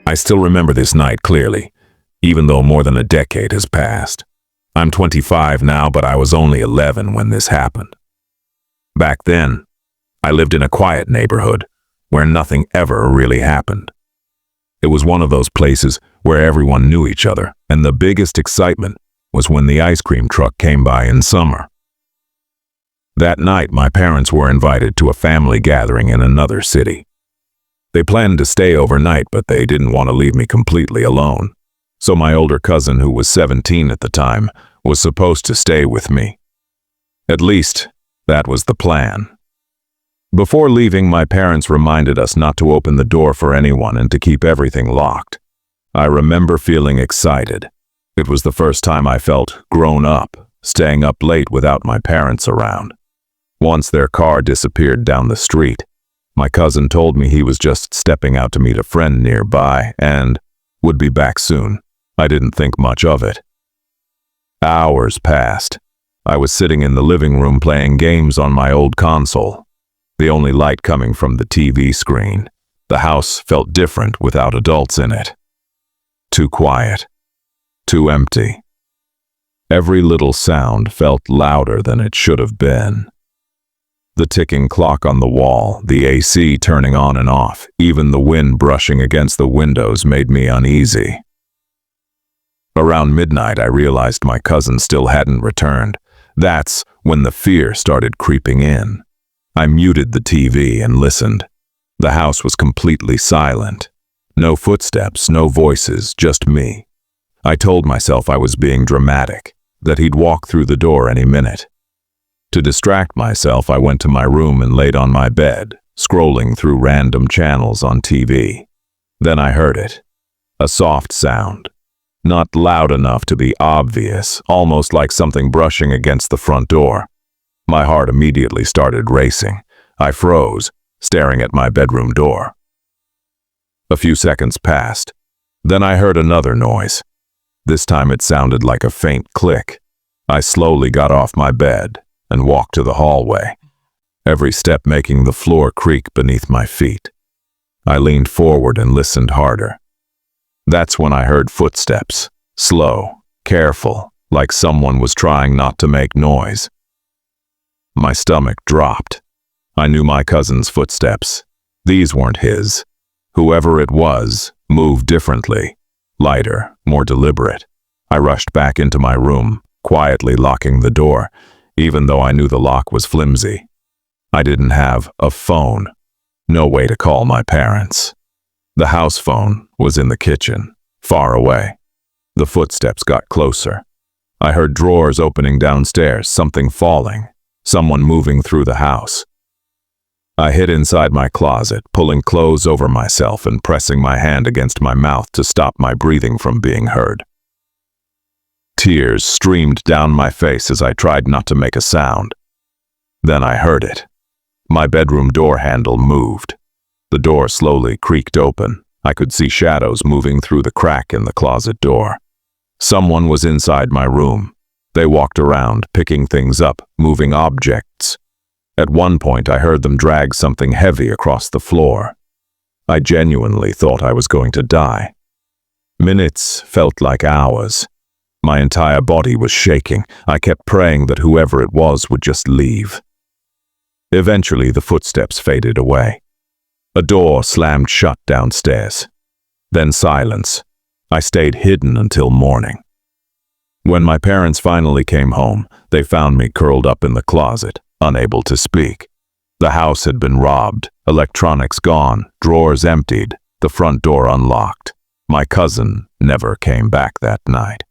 I still remember this night clearly, even though more than a decade has passed. I'm 25 now, but I was only 11 when this happened. Back then, I lived in a quiet neighborhood where nothing ever really happened. It was one of those places where everyone knew each other, and the biggest excitement was when the ice cream truck came by in summer. That night, my parents were invited to a family gathering in another city. They planned to stay overnight, but they didn't want to leave me completely alone. So my older cousin, who was 17 at the time, was supposed to stay with me. At least, that was the plan. Before leaving, my parents reminded us not to open the door for anyone and to keep everything locked. I remember feeling excited. It was the first time I felt grown up, staying up late without my parents around. Once their car disappeared down the street, my cousin told me he was just stepping out to meet a friend nearby and would be back soon. I didn't think much of it. Hours passed. I was sitting in the living room playing games on my old console, the only light coming from the TV screen. The house felt different without adults in it. Too quiet. Too empty. Every little sound felt louder than it should have been. The ticking clock on the wall, the AC turning on and off, even the wind brushing against the windows made me uneasy. Around midnight, I realized my cousin still hadn't returned. That's when the fear started creeping in. I muted the TV and listened. The house was completely silent. No footsteps, no voices, just me. I told myself I was being dramatic, that he'd walk through the door any minute. To distract myself, I went to my room and laid on my bed, scrolling through random channels on TV. Then I heard it. A soft sound. Not loud enough to be obvious, almost like something brushing against the front door. My heart immediately started racing. I froze, staring at my bedroom door. A few seconds passed. Then I heard another noise. This time it sounded like a faint click. I slowly got off my bed and walked to the hallway, every step making the floor creak beneath my feet. I leaned forward and listened harder. That's when I heard footsteps, slow, careful, like someone was trying not to make noise. My stomach dropped. I knew my cousin's footsteps. These weren't his. Whoever it was moved differently, lighter, more deliberate. I rushed back into my room, quietly locking the door, even though I knew the lock was flimsy. I didn't have a phone. No way to call my parents. The house phone was in the kitchen, far away. The footsteps got closer. I heard drawers opening downstairs, something falling, someone moving through the house. I hid inside my closet, pulling clothes over myself and pressing my hand against my mouth to stop my breathing from being heard. Tears streamed down my face as I tried not to make a sound. Then I heard it. My bedroom door handle moved. The door slowly creaked open. I could see shadows moving through the crack in the closet door. Someone was inside my room. They walked around, picking things up, moving objects. At one point, I heard them drag something heavy across the floor. I genuinely thought I was going to die. Minutes felt like hours. My entire body was shaking. I kept praying that whoever it was would just leave. Eventually, the footsteps faded away. A door slammed shut downstairs. Then silence. I stayed hidden until morning. When my parents finally came home, they found me curled up in the closet, unable to speak. The house had been robbed, electronics gone, drawers emptied, the front door unlocked. My cousin never came back that night.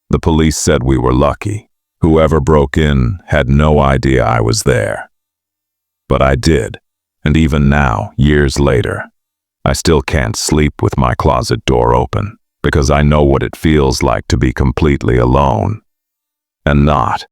The police said we were lucky. Whoever broke in had no idea I was there. But I did, and even now, years later, I still can't sleep with my closet door open, because I know what it feels like to be completely alone and not